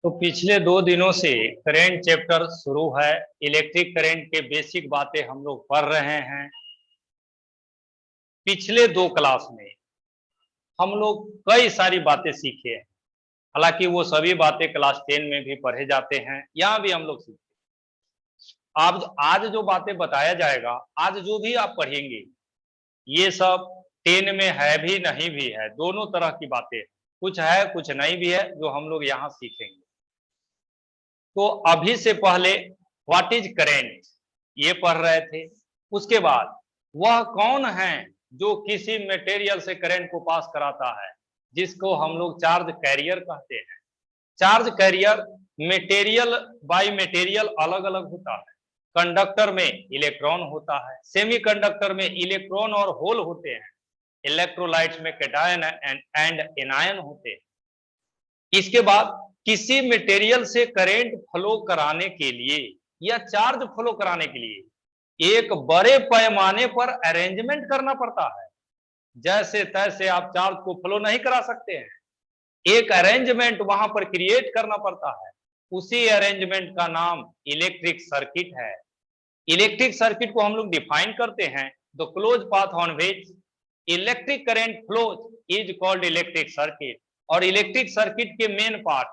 तो पिछले 2 दिनों से करंट चैप्टर शुरू है। इलेक्ट्रिक करंट के बेसिक बातें हम लोग पढ़ रहे हैं। पिछले 2 क्लास में हम लोग कई सारी बातें सीखे हैं। हालांकि वो सभी बातें क्लास 10 में भी पढ़े जाते हैं, यहाँ भी हम लोग सीखे। अब आज जो बातें बताया जाएगा, आज जो भी आप पढ़ेंगे, ये सब 10 में है भी नहीं भी है, दोनों तरह की बातें, कुछ है कुछ नहीं भी है, जो हम लोग यहाँ सीखेंगे। तो अभी से पहले व्हाट इज करेंट ये पढ़ रहे थे। उसके बाद वह कौन है जो किसी मटेरियल से करंट को पास कराता है, जिसको हम लोग चार्ज कैरियर कहते हैं। Charge carrier material by material अलग अलग होता है। कंडक्टर में इलेक्ट्रॉन होता है, सेमीकंडक्टर में इलेक्ट्रॉन और होल होते हैं, इलेक्ट्रोलाइट्स में कैटायन एंड एनायन होते हैं। इसके बाद किसी मटेरियल से करंट फ्लो कराने के लिए या चार्ज फ्लो कराने के लिए एक बड़े पैमाने पर अरेंजमेंट करना पड़ता है। जैसे तैसे आप चार्ज को फ्लो नहीं करा सकते हैं, एक अरेंजमेंट वहां पर क्रिएट करना पड़ता है। उसी अरेंजमेंट का नाम इलेक्ट्रिक सर्किट है। इलेक्ट्रिक सर्किट को हम लोग डिफाइन करते हैं, the close path on which electric current flows is called electric circuit. और इलेक्ट्रिक सर्किट के मेन पार्ट,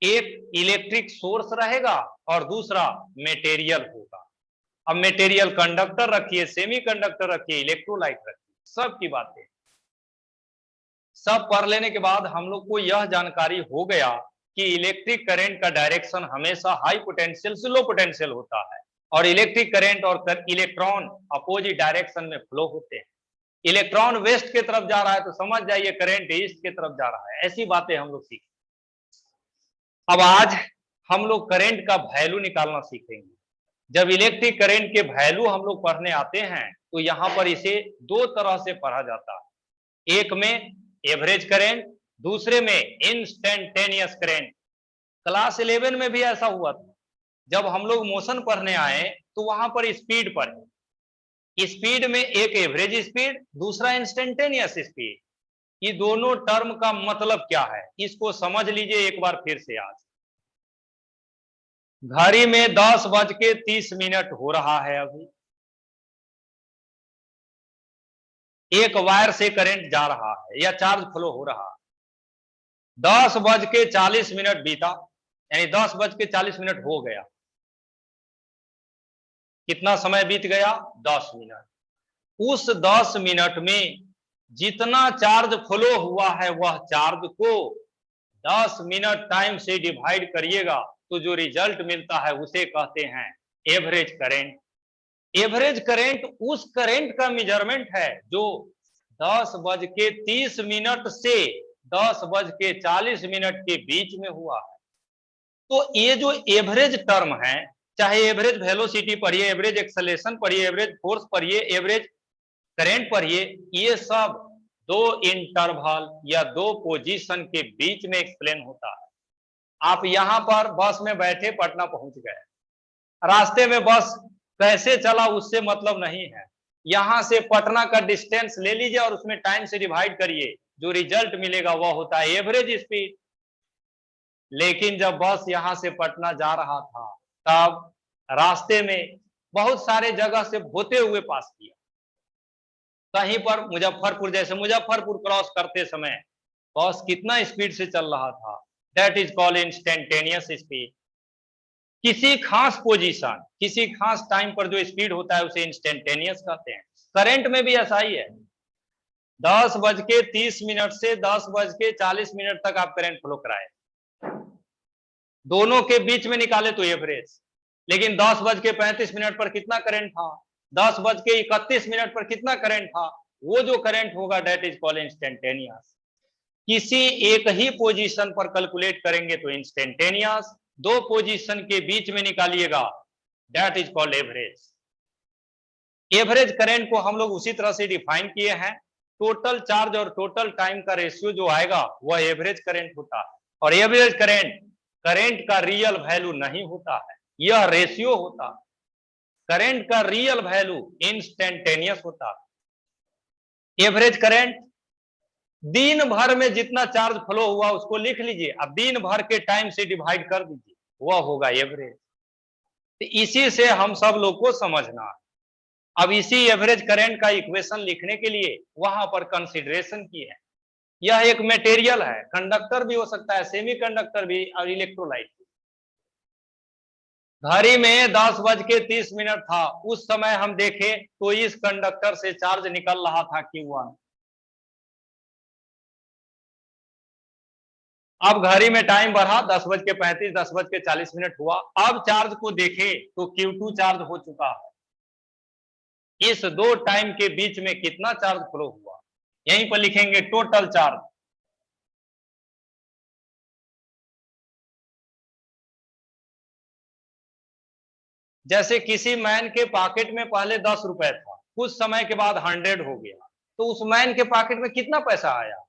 एक इलेक्ट्रिक सोर्स रहेगा और दूसरा मटेरियल होगा। अब मटेरियल कंडक्टर रखिए, सेमीकंडक्टर रखिए, इलेक्ट्रोलाइट रखिए, सब की बातें सब पढ़ लेने के बाद हम लोग को यह जानकारी हो गया कि इलेक्ट्रिक करंट का डायरेक्शन हमेशा हाई पोटेंशियल से लो पोटेंशियल होता है, और इलेक्ट्रिक करंट और इलेक्ट्रॉन अपोजिट डायरेक्शन में फ्लो होते हैं। इलेक्ट्रॉन वेस्ट की तरफ जा रहा है तो समझ जाइए करंट ईस्ट की तरफ जा रहा है। ऐसी बातें हम लोग सीखें। अब आज हम लोग करंट का वैल्यू निकालना सीखेंगे। जब इलेक्ट्रिक करंट के वैल्यू हम लोग पढ़ने आते हैं तो यहाँ पर इसे दो तरह से पढ़ा जाता है। एक में एवरेज करंट, दूसरे में इंस्टेंटेनियस करंट। क्लास 11 में भी ऐसा हुआ था। जब हम लोग मोशन पढ़ने आए तो वहां पर स्पीड पढ़े। स्पीड में एक एवरेज स्पीड, दूसरा इंस्टेंटेनियस स्पीड। ये दोनों टर्म का मतलब क्या है, इसको समझ लीजिए एक बार फिर से। आज घड़ी में 10:30 हो रहा है। अभी एक वायर से करंट जा रहा है या चार्ज फ्लो हो रहा है। 10:40 बीता, यानी 10:40 हो गया। कितना समय बीत गया? 10 मिनट। उस 10 मिनट में जितना चार्ज फ्लो हुआ है वह चार्ज को 10 मिनट टाइम से डिवाइड करिएगा तो जो रिजल्ट मिलता है उसे कहते हैं एवरेज करंट। एवरेज करंट उस करंट का मेजरमेंट है जो 10:30 से 10:40 के बीच में हुआ है। तो ये जो एवरेज टर्म है, चाहे एवरेज वेलोसिटी पढ़िए, एवरेज एक्सेलरेशन पढ़िए, एवरेज फोर्स पढ़िए, एवरेज करंट पढ़िए, ये सब दो इंटरवल या दो पोजीशन के बीच में एक्सप्लेन होता है। आप यहां पर बस में बैठे पटना पहुंच गए, रास्ते में बस कैसे चला उससे मतलब नहीं है। यहां से पटना का डिस्टेंस ले लीजिए और उसमें टाइम से डिवाइड करिए, जो रिजल्ट मिलेगा वह होता है एवरेज स्पीड। लेकिन जब बस यहां से पटना जा रहा था तब रास्ते में बहुत सारे जगह से होते हुए पास किया। कहीं पर मुजफ्फरपुर, जैसे मुजफ्फरपुर क्रॉस करते समय बस कितना स्पीड से चल रहा था, that is called instantaneous speed. किसी खास पोजीशन, किसी खास टाइम पर जो स्पीड होता है उसे इंस्टेंटेनियस कहते हैं। करंट में भी ऐसा ही है। 10:30 से 10:40 तक आप करंट फ्लो कराए, दोनों के बीच में निकाले तो एवरेज। लेकिन 10:35 पर कितना करंट था, 10:31 पर कितना करंट था, वो जो करंट होगा दैट इज कॉल्ड इंस्टेंटेनियस। किसी एक ही पोजीशन पर कैलकुलेट करेंगे तो इंस्टेंटेनियस, दो पोजीशन के बीच में निकालिएगा that is called average. Average current को हम लोग उसी तरह से डिफाइन किए हैं, टोटल चार्ज और टोटल टाइम का रेशियो जो आएगा वह एवरेज करंट होता है। और एवरेज करंट करंट का रियल वैल्यू नहीं होता है, यह रेशियो होता है। करंट का रियल वैल्यू इंस्टेंटेनियस होता है। एवरेज करंट दिन भर में जितना चार्ज फ्लो हुआ उसको लिख लीजिए, अब दिन भर के टाइम से डिवाइड कर दीजिए, वह होगा एवरेज। तो इसी से हम सब लोग को समझना है। अब इसी एवरेज करंट का इक्वेशन लिखने के लिए वहां पर कंसीडरेशन की है। यह एक मटेरियल है, कंडक्टर भी हो सकता है, सेमीकंडक्टर भी, और इलेक्ट्रोलाइट। घड़ी में 10:30 था, उस समय हम देखें तो इस कंडक्टर से चार्ज निकल रहा था Q1। अब घड़ी में टाइम बढ़ा, 10:35, 10:40 हुआ। अब चार्ज को देखें तो Q2 चार्ज हो चुका है। इस दो टाइम के बीच में कितना चार्ज फ्लो हुआ, यहीं पर लिखेंगे टोटल चार्ज। जैसे किसी मैन के पॉकेट में पहले 10 रुपए था, कुछ समय के बाद 100 हो गया, तो उस मैन के पॉकेट में कितना पैसा आया,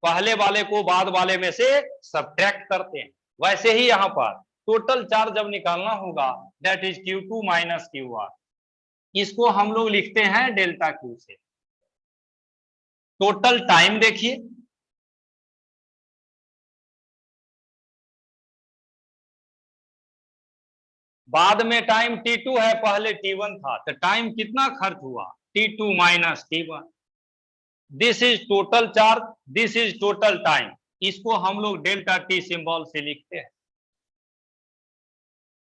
पहले वाले को बाद वाले में से सब्ट्रैक्ट करते हैं। वैसे ही यहां पर टोटल चार्ज जब निकालना होगा, that is Q2 minus Q1, इसको हम लोग लिखते हैं डेल्टा Q से। टोटल टाइम देखिए, बाद में टाइम T2 है, पहले T1 था, तो टाइम कितना खर्च हुआ, T2 minus T1। This is total charge, this is total time, इसको हम लोग डेल्टा T सिंबल से लिखते हैं।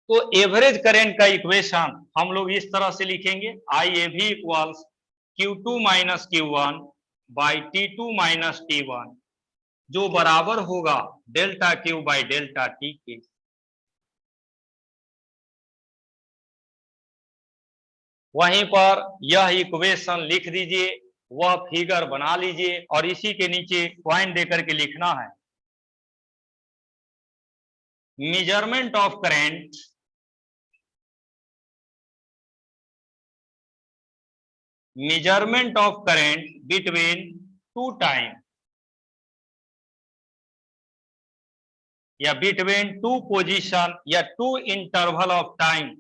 तो एवरेज करंट का इक्वेशन हम लोग इस तरह से लिखेंगे, IAV equals Q2 minus Q1 by T2 minus T1, जो बराबर होगा delta Q by delta T के। वहीं पर यह इक्वेशन लिख दीजिए, वह फिगर बना लीजिए, और इसी के नीचे पॉइंट देकर के लिखना है, measurement of current between two time, या बिटवीन टू पोजीशन, या टू इंटरवल ऑफ टाइम।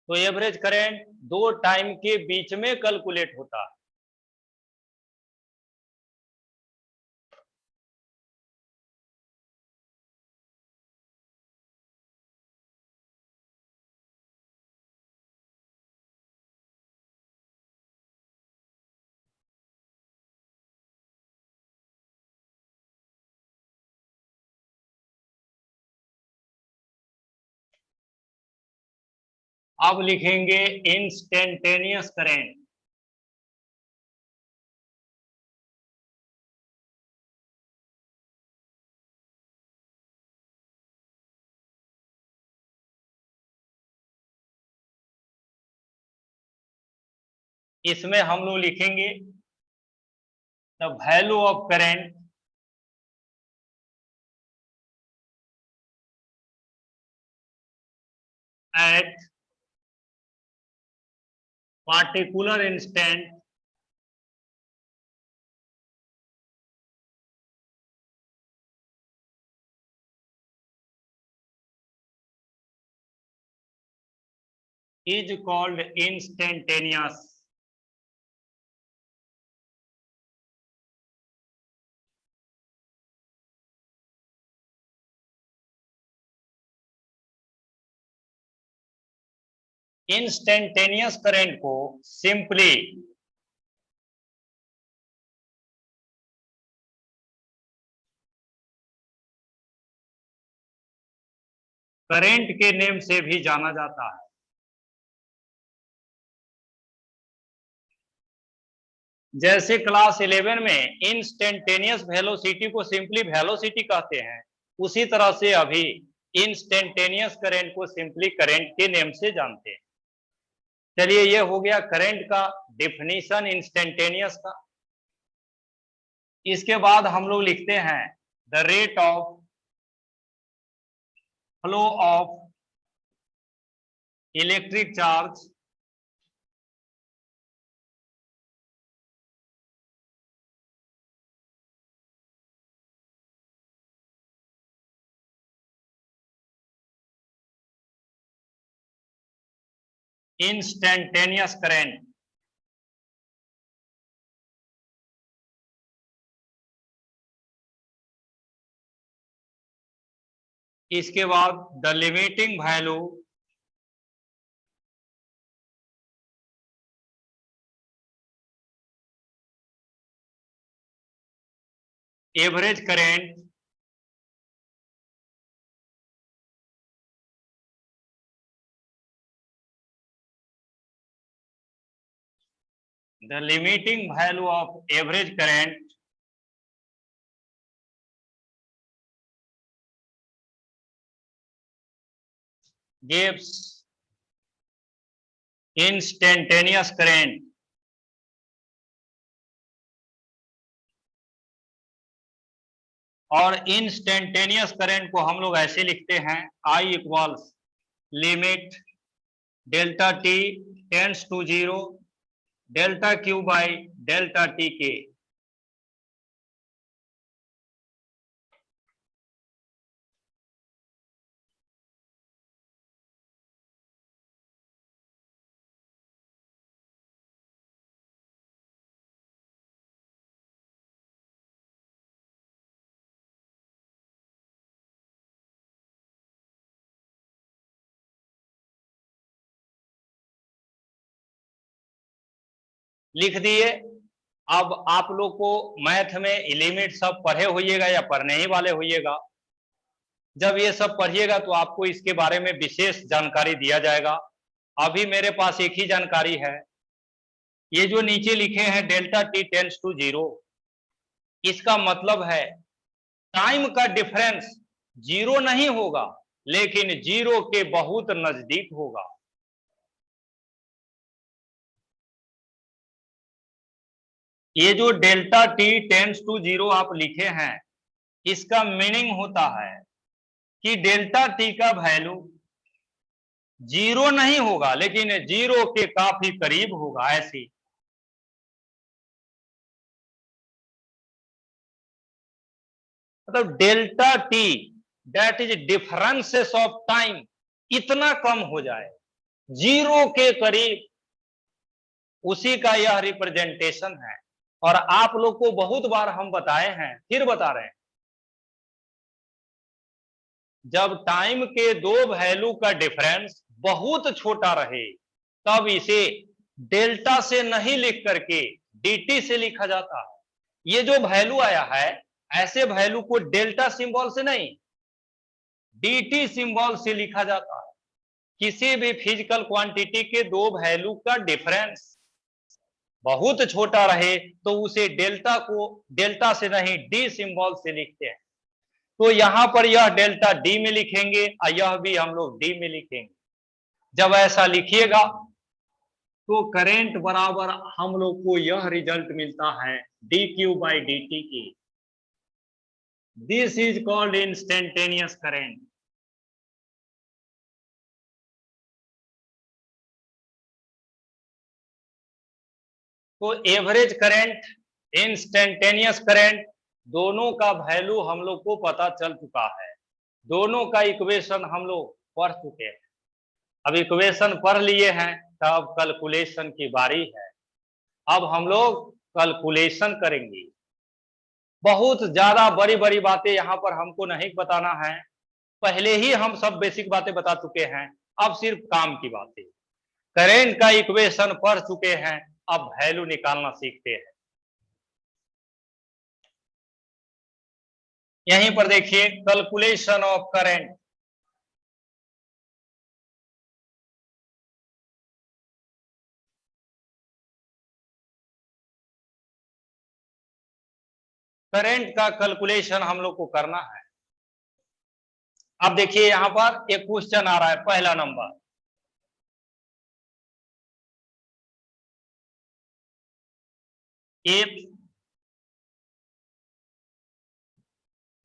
तो एवरेज करंट दो टाइम के बीच में कैलकुलेट होता है। अब लिखेंगे इंस्टेंटेनियस करंट। इसमें हम लोग लिखेंगे the value of current eight particular instant is called instantaneous। Instantaneous current को सिंपली करंट के नेम से भी जाना जाता है। जैसे क्लास 11 में इंस्टेंटेनियस वेलोसिटी को सिंपली वेलोसिटी कहते हैं, उसी तरह से अभी इंस्टेंटेनियस करंट को सिंपली करंट के नेम से जानते हैं। चलिए, ये हो गया करंट का डिफिनीशन इंस्टेंटेनियस का। इसके बाद हम लोग लिखते हैं the rate of flow of electric charge instantaneous current. इसके बाद the limiting value average current the limiting value of average current gives instantaneous current और इंस्टेंटेनियस करंट को हम लोग ऐसे लिखते हैं I equals limit delta t tends to 0 delta q by delta t के। लिख दिए। अब आप लोग को मैथ में लिमिट सब पढ़े होइएगा या पढ़ने ही वाले होइएगा। जब ये सब पढ़िएगा तो आपको इसके बारे में विशेष जानकारी दिया जाएगा। अभी मेरे पास एक ही जानकारी है, ये जो नीचे लिखे हैं डेल्टा टी टेंड्स टू 0, इसका मतलब है टाइम का डिफरेंस 0 नहीं होगा लेकिन 0 के बहुत नजदीक होगा। ये जो डेल्टा टी टेंड्स टू 0 आप लिखे हैं, इसका मीनिंग होता है कि डेल्टा टी का वैल्यू 0 नहीं होगा लेकिन 0 के काफी करीब होगा। ऐसी मतलब delta T that is differences of time इतना कम हो जाए 0 के करीब, उसी का यह रिप्रेजेंटेशन है। और आप लोग को बहुत बार हम बताए हैं, फिर बता रहे हैं, जब टाइम के दो वैल्यू का डिफरेंस बहुत छोटा रहे तब इसे डेल्टा से नहीं लिख करके dt से लिखा जाता है। ये जो वैल्यू आया है, ऐसे वैल्यू को डेल्टा सिंबल से नहीं dt सिंबल से लिखा जाता है। किसी भी फिजिकल क्वांटिटी के दो वैल्यू का डिफरेंस बहुत छोटा रहे तो उसे डेल्टा से नहीं डी सिंबल से लिखते हैं। तो यहां पर यह डेल्टा डी में लिखेंगे और यह भी हम लोग डी में लिखेंगे। जब ऐसा लिखिएगा तो करंट बराबर हम लोग को यह रिजल्ट मिलता है D Q by D T की। This is called instantaneous current. तो एवरेज करंट, इंस्टेंटेनियस करंट, दोनों का वैल्यू हम लोग को पता चल चुका है। दोनों का इक्वेशन हम लोग पढ़ चुके हैं। अब इक्वेशन पढ़ लिए हैं, तब कैलकुलेशन की बारी है। अब हम लोग कैलकुलेशन करेंगे। बहुत ज्यादा बड़ी बड़ी बातें यहाँ पर हमको नहीं बताना है, पहले ही हम सब बेसिक बातें बता चुके हैं। अब सिर्फ काम की बातें। करंट का इक्वेशन पढ़ चुके हैं, अब वैल्यू निकालना सीखते हैं। यहीं पर देखिए कैलकुलेशन ऑफ करंट। करंट का कैलकुलेशन हम लोग को करना है। अब देखिए यहां पर एक क्वेश्चन आ रहा है, पहला number, if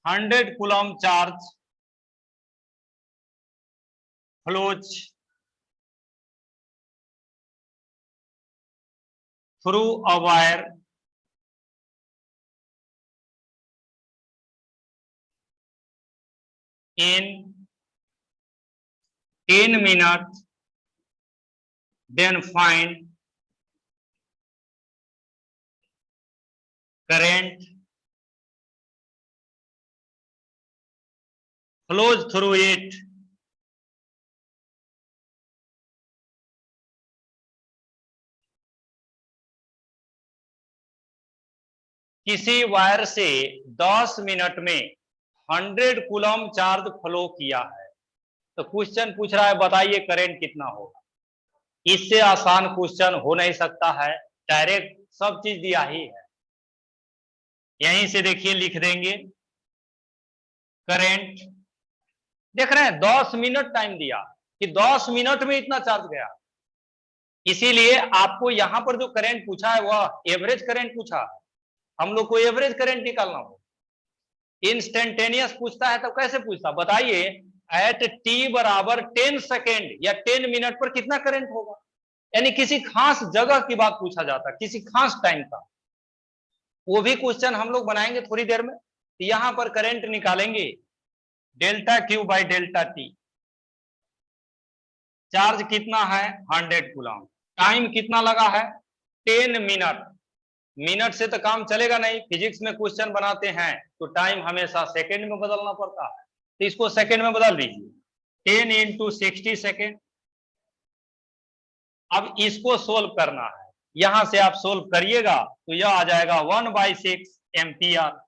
100 coulomb charge flows through a wire in 10 minutes, then find current flows through it किसी वायर से 10 मिनट में 100 कूलम चार्ज फ्लो किया है। तो क्वेश्चन पूछ रहा है बताइए करंट कितना होगा। इससे आसान क्वेश्चन हो नहीं सकता है, डायरेक्ट सब चीज दिया ही है। यहीं से देखिए लिख देंगे करंट, देख रहे हैं 10 मिनट टाइम दिया कि 10 मिनट में इतना चार्ज गया, इसीलिए आपको यहां पर जो करंट पूछा है वह एवरेज करंट पूछा है। हम लोग को एवरेज करंट निकालना हो। इंस्टेंटेनियस पूछता है तब कैसे पूछता, बताइए एट टी बराबर 10 सेकेंड या 10 मिनट पर कितना करंट होगा। यानी किसी खास जगह की बात पूछा जाता, किसी खास टाइम का, वो भी क्वेश्चन हम लोग बनाएंगे थोड़ी देर में। तो यहां पर करंट निकालेंगे delta q by delta T. Charge कितना है 100 कूलम, टाइम कितना लगा है 10 मिनट। मिनट से तो काम चलेगा नहीं, फिजिक्स में क्वेश्चन बनाते हैं तो टाइम हमेशा सेकंड में बदलना पड़ता है, तो इसको सेकंड में बदल दीजिए 10 इंटू 60 सेकेंड। अब इसको सोल्व करना है, यहां से आप सोल्व करिएगा तो यह आ जाएगा 1/6 एम्पियर।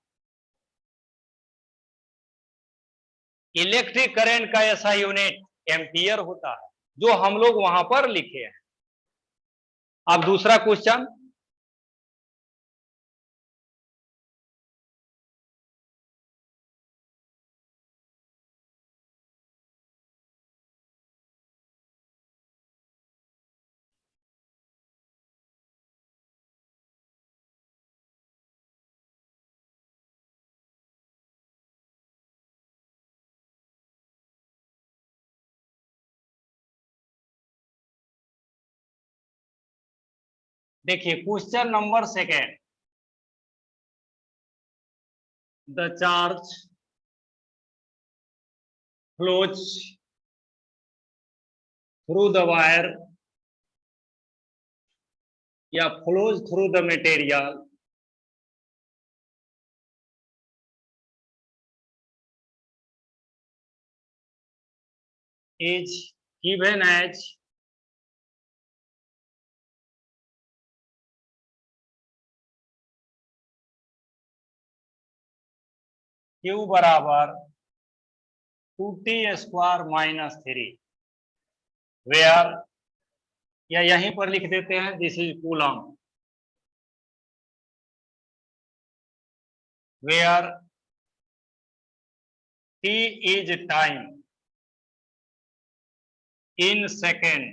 इलेक्ट्रिक करंट का ऐसा यूनिट एम्पियर होता है जो हम लोग वहां पर लिखे हैं। अब दूसरा क्वेश्चन, देखिए question number second, the charge flows through the wire या flows through the material is given as Q बराबर 2t स्क्वायर माइनस 3, वेयर, या यहीं पर लिख देते हैं this is coulomb, where t is time in second.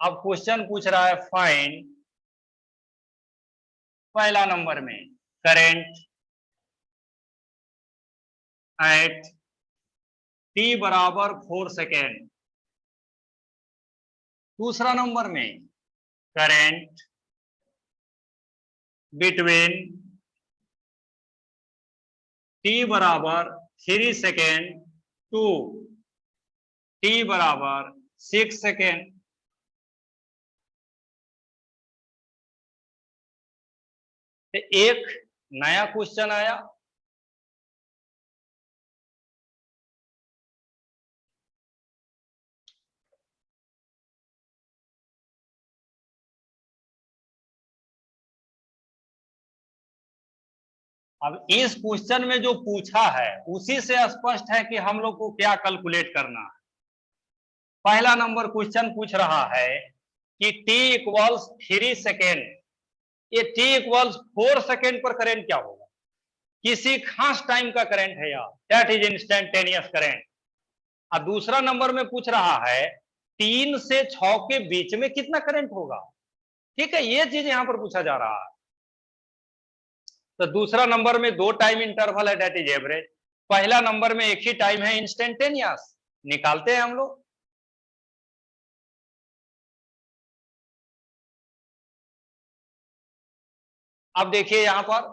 अब क्वेश्चन पूछ रहा है फाइंड, पहला नंबर में करंट एट t बराबर 4 सेकेंड, दूसरा नंबर में करंट बिटवीन t बराबर 3 सेकेंड टू t बराबर 6 सेकेंड। एक नया क्वेश्चन आया, अब इस क्वेश्चन में जो पूछा है उसी से स्पष्ट है कि हम लोग को क्या कैलकुलेट करना है। पहला नंबर क्वेश्चन पूछ रहा है कि t इक्वल्स 3 सेकेंड, ये t इक्वल्स 4 सेकेंड पर करंट क्या होगा, किसी खास टाइम का करंट है यार, दैट इज इंस्टेंटेनियस करंट। और दूसरा नंबर में पूछ रहा है 3 से 6 के बीच में कितना करंट होगा। ठीक है, ये चीज यहां पर पूछा जा रहा है। तो दूसरा नंबर में 2 टाइम इंटरवल है, दैट इज एवरेज। पहला नंबर में एक ही टाइम है इंस्टेंटेनियस, निकालते हैं हम लोग। अब देखिए यहां पर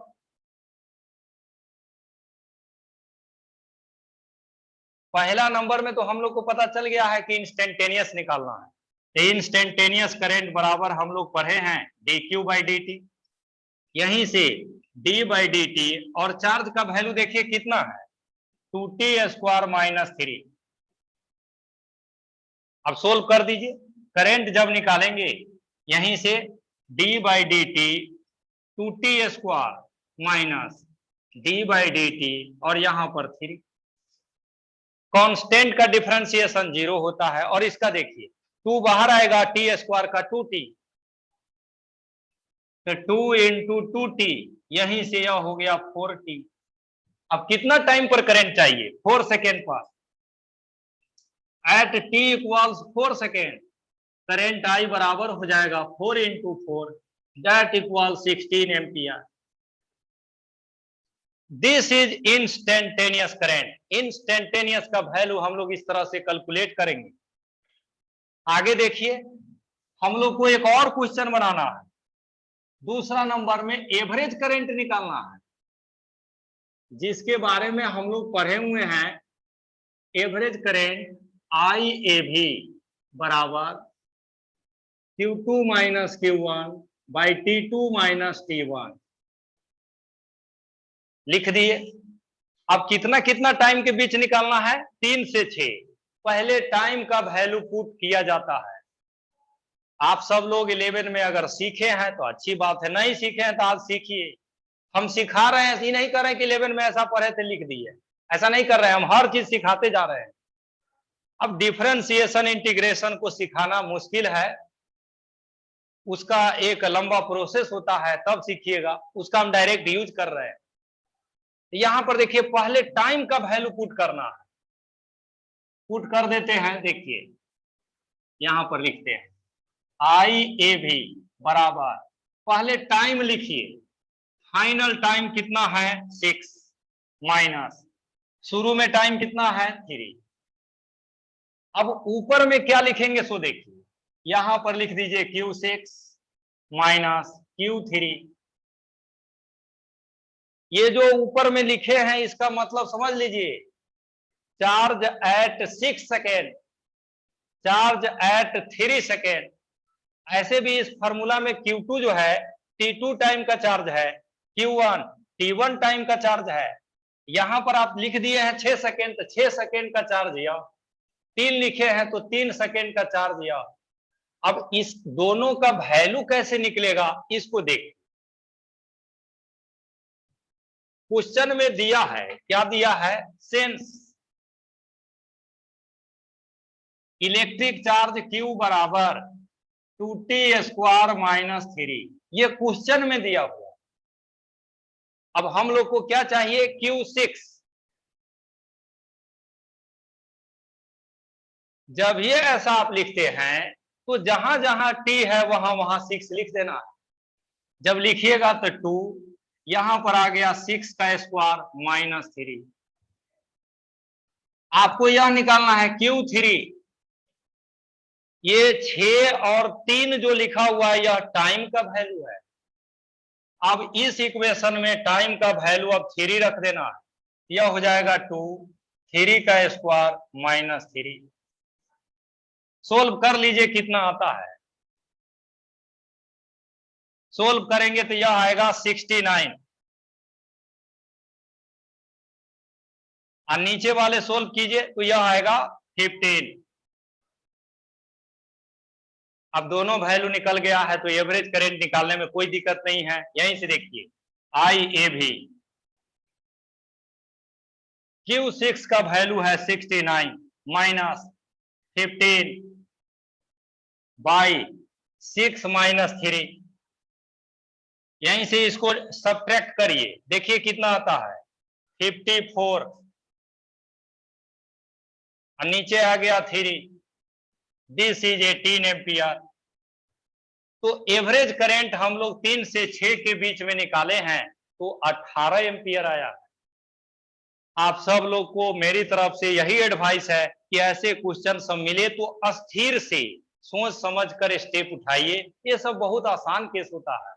पहला नंबर में तो हम लोग को पता चल गया है कि इंस्टेंटेनियस निकालना है। इंस्टेंटेनियस करंट बराबर हम लोग पढ़े हैं dq बाई dt, यहीं से d बाई dt, और चार्ज का वैल्यू देखिए कितना है 2t स्क्वायर माइनस 3। अब सोल्व कर दीजिए, करंट जब निकालेंगे यहीं से d by dt 2t square minus d by dt और यहां पर 3। कांस्टेंट का डिफरेंशिएशन 0 होता है, और इसका देखिए 2 बाहर आएगा, टी स्क्वायर का 2t, तो 2 इंटू 2t, यहीं से यह हो गया 4t। अब कितना टाइम पर करंट चाहिए 4 सेकेंड पर, at t equals 4 second current I बराबर हो जाएगा 4 into 4 that equal 16 ampere. This is instantaneous current. Instantaneous का वैल्यू हम लोग इस तरह से कैलकुलेट करेंगे। आगे देखिए, हम लोग को एक और क्वेश्चन बनाना है, दूसरा नंबर में एवरेज करंट निकालना है, जिसके बारे में हम लोग पढ़े हुए हैं। एवरेज करंट IAV बराबर Q2 minus Q1 by T2 minus T1 लिख दिए। अब कितना कितना टाइम के बीच निकालना है 3 से 6। पहले टाइम का वैल्यू पुट किया जाता है। आप सब लोग 11 में अगर सीखे हैं तो अच्छी बात है, नहीं सीखे हैं तो आज सीखिए। हम सिखा रहे हैं, ये नहीं कर रहे हैं कि 11 में ऐसा पढ़े थे लिख दिए, ऐसा नहीं कर रहे हैं, हम हर चीज सिखाते जा रहे हैं। अब डिफरेंशिएशन इंटीग्रेशन को सिखाना मुश्किल है, उसका एक लंबा प्रोसेस होता है, तब सीखिएगा, उसका हम डायरेक्ट यूज कर रहे हैं। यहां पर देखिए पहले टाइम का वैल्यू पुट करना है, पुट कर देते हैं। देखिए यहां पर लिखते हैं IAV बराबर, पहले टाइम लिखिए, फाइनल टाइम कितना है 6 माइनस शुरू में टाइम कितना है 3। अब ऊपर में क्या लिखेंगे सो देखिए, यहां पर लिख दीजिए Q6 माइनस Q3। ये जो ऊपर में लिखे हैं इसका मतलब समझ लीजिए, charge at 6 second, charge at 3 second. ऐसे भी इस फॉर्मूला में Q2 जो है T2 टाइम का चार्ज है, Q1 T1 टाइम का चार्ज है। यहां पर आप लिख दिए हैं 6 सेकेंड, तो 6 सेकेंड का चार्ज यह, 3 लिखे हैं तो 3 सेकेंड का चार्ज यह। अब इस दोनों का वैल्यू कैसे निकलेगा इसको देख। क्वेश्चन में दिया है, क्या दिया है, सेंस इलेक्ट्रिक चार्ज Q बराबर 2t स्क्वायर माइनस 3, ये क्वेश्चन में दिया हुआ। अब हम लोग को क्या चाहिए Q6। जब ये ऐसा आप लिखते हैं तो जहां जहां t है वहां वहां 6 लिख देना है। जब लिखिएगा तो 2, यहां पर आ गया 6 का स्क्वायर माइनस 3। आपको यह निकालना है Q3। ये 6 और 3 जो लिखा हुआ है यह टाइम का वैल्यू है। अब इस इक्वेशन में टाइम का वैल्यू अब 3 रख देना है, यह हो जाएगा 2, 3 का स्क्वायर माइनस 3। सोल्व कर लीजिए कितना आता है। सोल्व करेंगे तो यह आएगा 69, और नीचे वाले सोल्व कीजिए तो यह आएगा 15। अब दोनों वैल्यू निकल गया है तो एवरेज करंट निकालने में कोई दिक्कत नहीं है। यहीं से देखिए IAV, Q6 का वैल्यू है 69 माइनस 15 बाई 6 माइनस 3। यहीं से इसको सब्ट्रैक्ट करिए, देखिए कितना आता है 54, और नीचे आ गया 3। This is 18 ampere. तो एवरेज करंट हम लोग 3 से 6 के बीच में निकाले हैं तो 18 एम्पियर आया है। आप सब लोग को मेरी तरफ से यही एडवाइस है कि ऐसे क्वेश्चन सब मिले तो अस्थिर से सोच समझ कर स्टेप उठाइए। ये सब बहुत आसान केस होता है।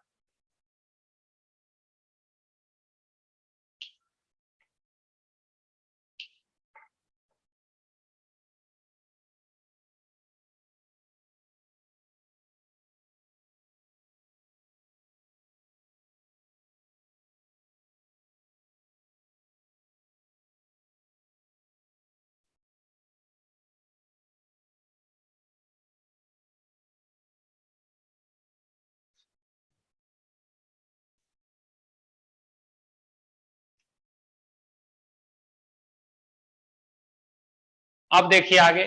अब देखिए आगे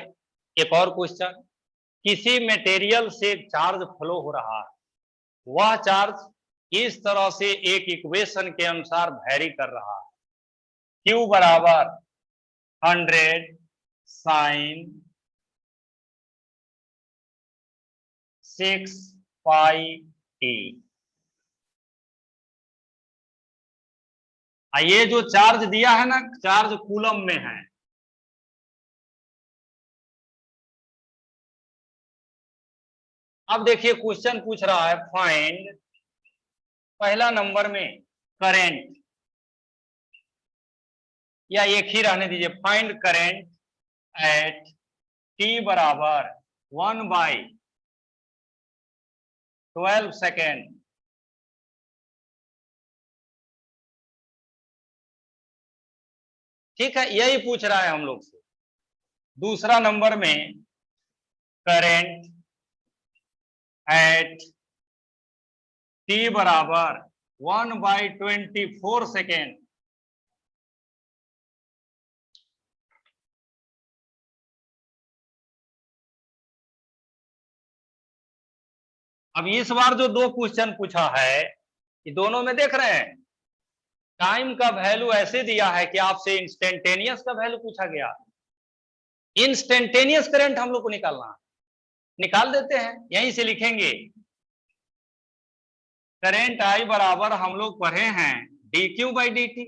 एक और क्वेश्चन, किसी मटेरियल से चार्ज फ्लो हो रहा है, वह चार्ज इस तरह से एक इक्वेशन के अनुसार वैरी कर रहा है। Q बराबर 100 साइन 6 पाई टी। ये जो चार्ज दिया है ना, चार्ज कूलम में है। अब देखिए क्वेश्चन पूछ रहा है फाइंड, पहला नंबर में करंट, या एक ही रहने दीजिए, फाइंड करंट एट टी बराबर 1/12 सेकेंड। ठीक है, यही पूछ रहा है हम लोग से। दूसरा नंबर में करंट एट टी बराबर 1/24 सेकेंड। अब इस बार जो दो क्वेश्चन पूछा है, ये दोनों में देख रहे हैं टाइम का वैल्यू ऐसे दिया है कि आपसे इंस्टेंटेनियस का वैल्यू पूछा गया। इंस्टेंटेनियस करंट हम लोग को निकालना है, निकाल देते हैं, यहीं से लिखेंगे। करंट आई बराबर हम लोग पढ़े हैं dq/dt,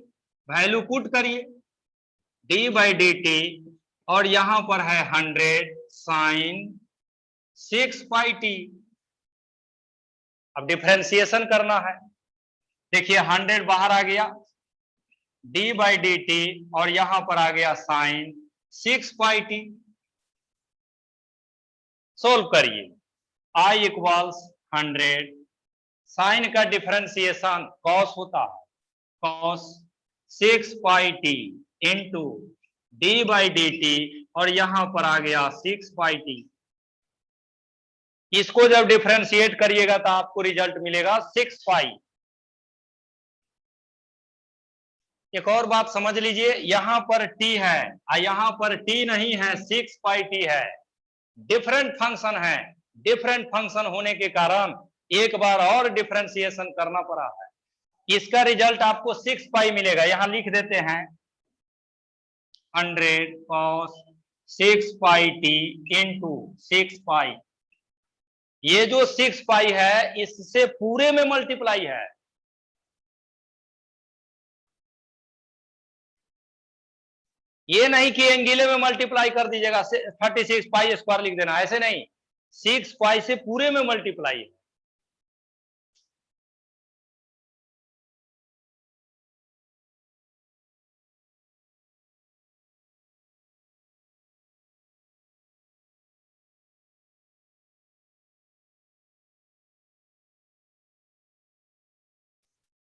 वैल्यू पुट करिए d/dt, और यहां पर है 100 साइन 6 पाई टी। अब डिफरेंशिएशन करना है, देखिए 100 बाहर आ गया, d/dt, और यहां पर आ गया साइन 6 पाई टी। सोल्व करिए, i इक्वल्स 100, साइन का डिफरेंशिएशन कॉस होता है, cos 6 pi T into d/dt, और यहां पर आ गया 6 पाई टी। इसको जब डिफरेंशिएट करिएगा तो आपको रिजल्ट मिलेगा 6 पाई। एक और बात समझ लीजिए, यहां पर t है और यहां पर t नहीं है, 6 पाई टी है, डिफरेंट फंक्शन है। डिफरेंट फंक्शन होने के कारण एक बार और डिफरेंशिएशन करना पड़ा है, इसका रिजल्ट आपको 6 पाई मिलेगा। यहां लिख देते हैं 100 cos 6 पाई टी इंटू 6 पाई। ये जो 6 पाई है इससे पूरे में मल्टीप्लाई है, ये नहीं कि एंगुलर में मल्टीप्लाई कर दीजिएगा 36 पाई स्क्वायर लिख देना, ऐसे नहीं, 6 पाई से पूरे में मल्टीप्लाई है।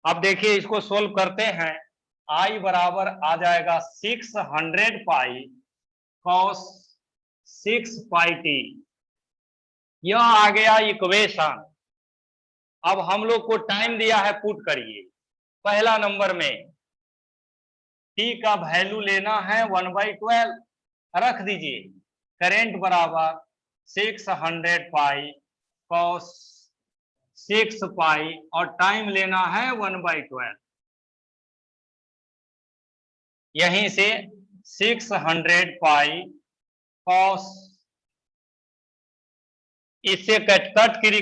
अब देखिए इसको सोल्व करते हैं, आई बराबर आ जाएगा 600 पाई कॉस 6 पाई टी, यह आ गया इक्वेशन। अब हम लोग को टाइम दिया है, पुट करिए। पहला नंबर में टी का वैल्यू लेना है 1/12, रख दीजिए। करंट बराबर 600 पाई कॉस 6 पाई, और टाइम लेना है 1/12। यहीं से 600 पाई कॉस, इससे कट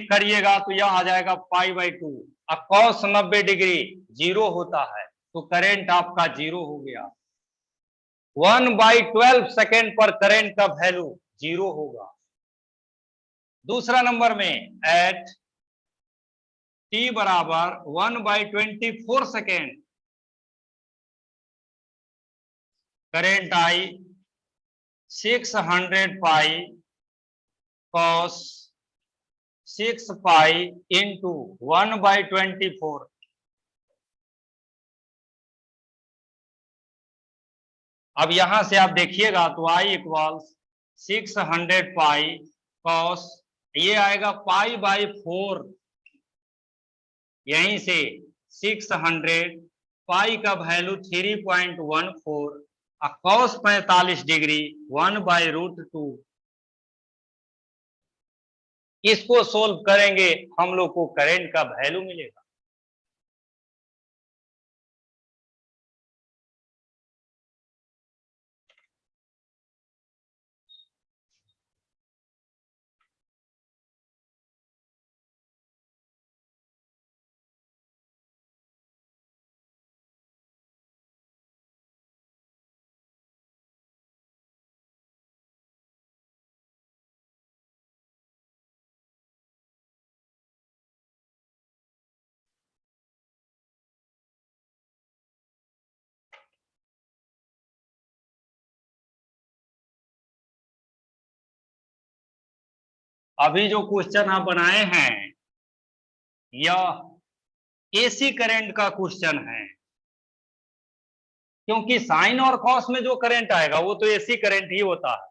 करिएगा तो यह आ जाएगा पाई/2। अब कॉस 90 डिग्री जीरो होता है, तो करंट आपका जीरो हो गया। 1/12 सेकेंड पर करंट का वैल्यू 0 होगा। दूसरा नंबर में एट t बराबर 1/24 सेकेंड करेंट आई 600 पाई cos 6 पाई इंटू 1/24। अब यहां से आप देखिएगा तो I इक्वल्स 600 पाई cos, ये आएगा π/4, यहीं से 600 पाई का वैल्यू 3.14 cos 45 डिग्री 1/√2। इसको सोल्व करेंगे हम लोग को करंट का वैल्यू मिलेगा। अभी जो क्वेश्चन आप बनाए हैं यह एसी करंट का क्वेश्चन है, क्योंकि साइन और कॉस में जो करंट आएगा वो तो एसी करंट ही होता है।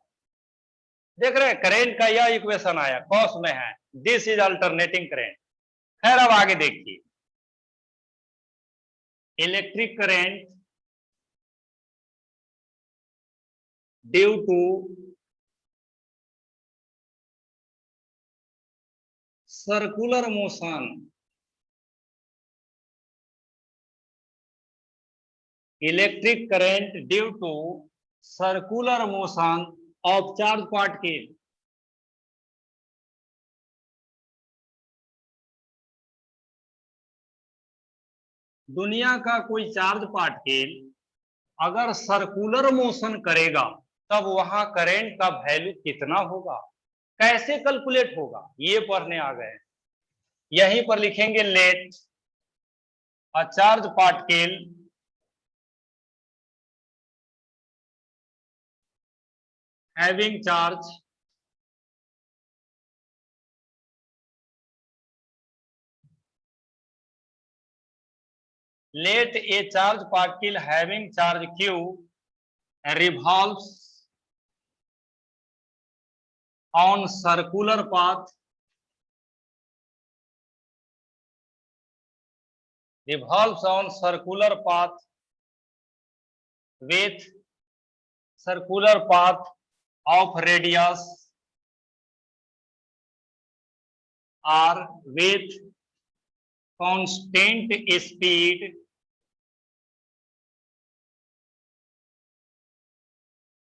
देख रहे हैं करंट का यह इक्वेशन आया कॉस में है, दिस इज अल्टरनेटिंग करंट। खैर अब आगे देखिए, electric current due to circular motion, electric current due to circular motion of charge particle. दुनिया का कोई चार्ज पार्टिकल अगर सर्कुलर मोशन करेगा तब वहां करंट का वैल्यू कितना होगा, कैसे कैलकुलेट होगा, ये पढ़ने आ गए। यहीं पर लिखेंगे let a charge particle having charge let a charge particle having charge q revolves on circular path, revolves on circular path with circular path of radius r with constant speed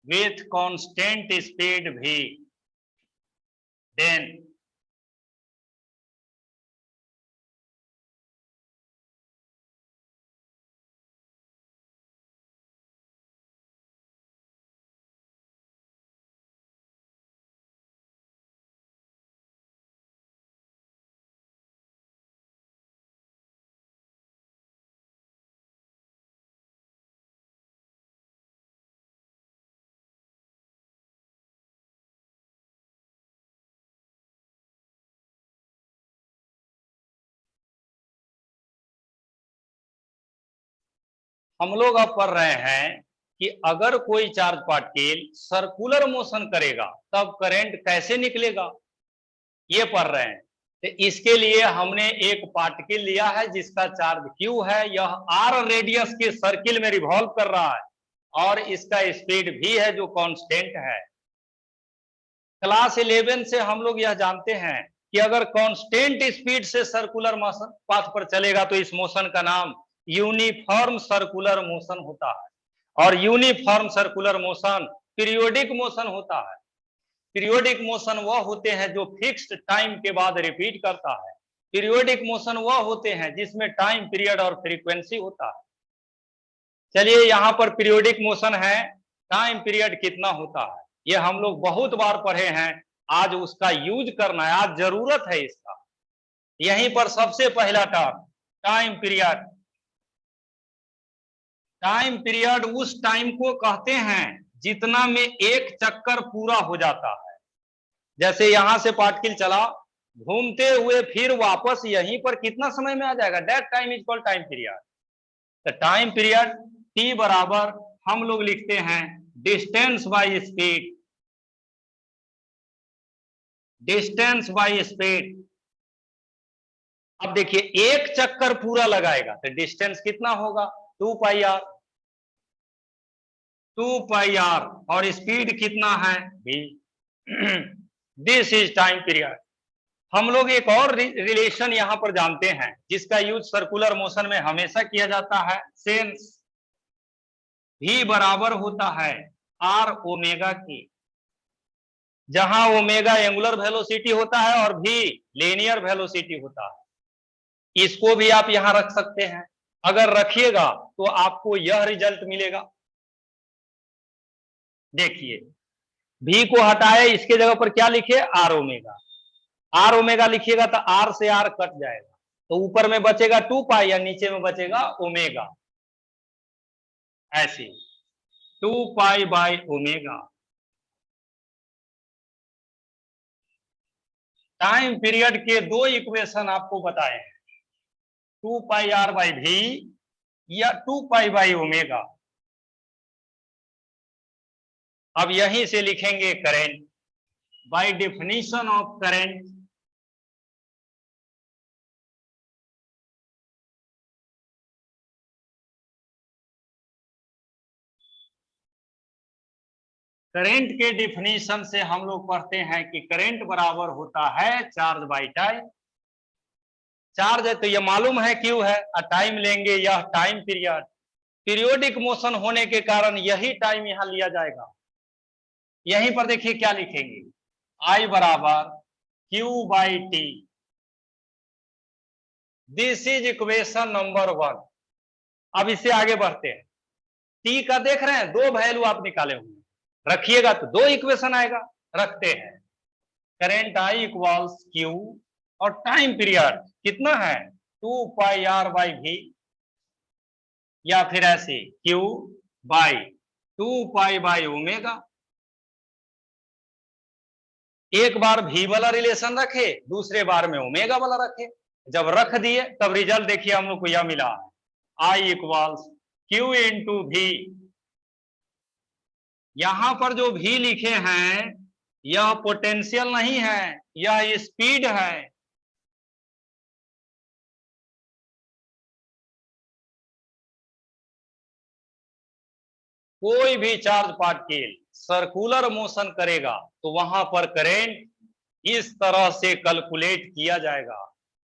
with constant speed v, then हम लोग अब पढ़ रहे हैं कि अगर कोई charge particle circular motion करेगा तब करंट कैसे निकलेगा, ये पढ़ रहे हैं। तो इसके लिए हमने एक पार्टिकल लिया है जिसका चार्ज q है, यह r रेडियस के सर्किल में रिवॉल्व कर रहा है और इसका स्पीड v है जो कांस्टेंट है। क्लास 11 से हम लोग यह जानते हैं कि अगर कांस्टेंट स्पीड से सर्कुलर मोशन पाथ पर चलेगा तो इस मोशन का नाम यूनिफॉर्म सर्कुलर मोशन होता है और uniform circular motion periodic motion होता है। पीरियोडिक मोशन वह होते हैं जो फिक्स्ड टाइम के बाद रिपीट करता है। पीरियोडिक मोशन वह होते हैं जिसमें टाइम पीरियड और फ्रीक्वेंसी होता है। चलिए यहां पर पीरियोडिक मोशन है टाइम पीरियड कितना होता है, ये हम लोग बहुत बार पढ़े हैं, आज उसका यूज करना है, आज जरूरत है इसका। यहीं पर सबसे पहला term time period. Time period उस टाइम को कहते हैं जितना में एक चक्कर पूरा हो जाता है। जैसे यहां से पार्टिकल चला, घूमते हुए फिर वापस यहीं पर कितना समय में आ जाएगा, that time is called time period. तो टाइम पीरियड टी बराबर हम लोग लिखते हैं distance by speed, distance by speed. अब देखिए एक चक्कर पूरा लगाएगा तो डिस्टेंस कितना होगा, 2 पाई आर, 2 पाई आर, और स्पीड कितना है v। This is time period. हम लोग एक और रिलेशन यहां पर जानते हैं जिसका यूज सर्कुलर मोशन में हमेशा किया जाता है, सेंस। v बराबर होता है r ओमेगा की, जहां ओमेगा एंगुलर वेलोसिटी होता है और v लीनियर वेलोसिटी होता है। इसको भी आप यहां रख सकते हैं, अगर रखिएगा तो आपको यह रिजल्ट मिलेगा। देखिए v को हटाए, इसके जगह पर क्या लिखे, आर ओमेगा। आर ओमेगा लिखिएगा तो आर से आर कट जाएगा, तो ऊपर में बचेगा 2 पाई या नीचे में बचेगा ओमेगा, ऐसे 2 pi by omega. Time period के दो इक्वेशन आपको बताए हैं, 2 पाई आर बाई भी या 2 पाई बाई ओमेगा। अब यहीं से लिखेंगे current, by definition of current, current के डिफिनीशन से हम लोग पढ़ते हैं कि करंट बराबर होता है चार्ज बाई टाइम। चार्ज है तो ये मालूम है क्यों है, टाइम लेंगे यह टाइम पीरियड, पीरियोडिक मोशन होने के कारण यही टाइम यहां लिया जाएगा। यहीं पर देखिए क्या लिखेंगे, I बराबर Q by T, this is equation number 1। अब इससे आगे बढ़ते हैं, टी का देख रहे हैं दो वैल्यू आप निकाले हुए, रखिएगा तो दो इक्वेशन आएगा, रखते हैं। करेंट आई इक्वल्स क्यू और टाइम पीरियड कितना है 2 पाई आर बाई भी, या फिर ऐसे Q by 2 pi by omega. एक बार भी वाला रिलेशन रखे, दूसरे बार में ओमेगा वाला रखे, जब रख दिए तब रिजल्ट देखिए हम लोग को यह मिला है, आई इक्वल्स क्यू इंटू भी। यहां पर जो भी लिखे हैं यह पोटेंशियल नहीं है, यह स्पीड है। कोई भी चार्ज पार्टिकल सर्कुलर मोशन करेगा तो वहां पर करंट इस तरह से कैलकुलेट किया जाएगा।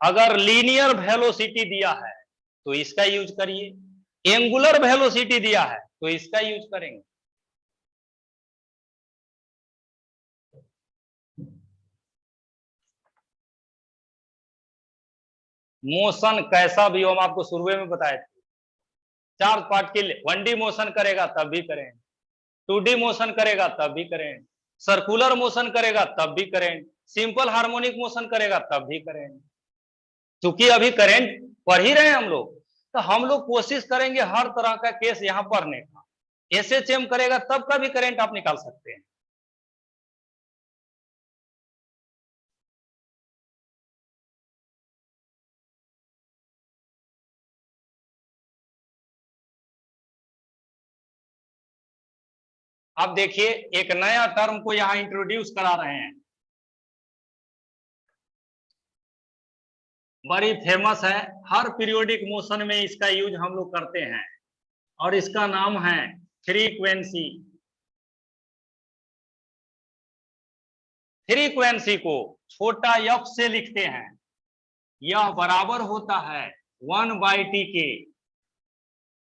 अगर लीनियर वेलोसिटी दिया है तो इसका यूज करिए, एंगुलर वेलोसिटी दिया है तो इसका यूज करेंगे। मोशन कैसा भी हो, हम आपको शुरू में बताए थे, चार्ज पार्टिकल 1D मोशन करेगा तब भी करेंट, 2D मोशन करेगा तब भी करेंट, सर्कुलर मोशन करेगा तब भी करेंट, सिंपल हार्मोनिक मोशन करेगा तब भी करेंट। क्योंकि अभी करंट पढ़ ही रहे हैं हम लोग, तो हम लोग कोशिश करेंगे हर तरह का केस यहां पढ़ने का। एसएचएम करेगा तब का भी करंट आप निकाल सकते हैं। अब देखिए एक नया टर्म को यहां इंट्रोड्यूस करा रहे हैं, बड़ी फेमस है, हर पीरियोडिक मोशन में इसका यूज हम लोग करते हैं, और इसका नाम है फ्रीक्वेंसी। फ्रीक्वेंसी को छोटा एफ से लिखते हैं, यह बराबर होता है 1/t के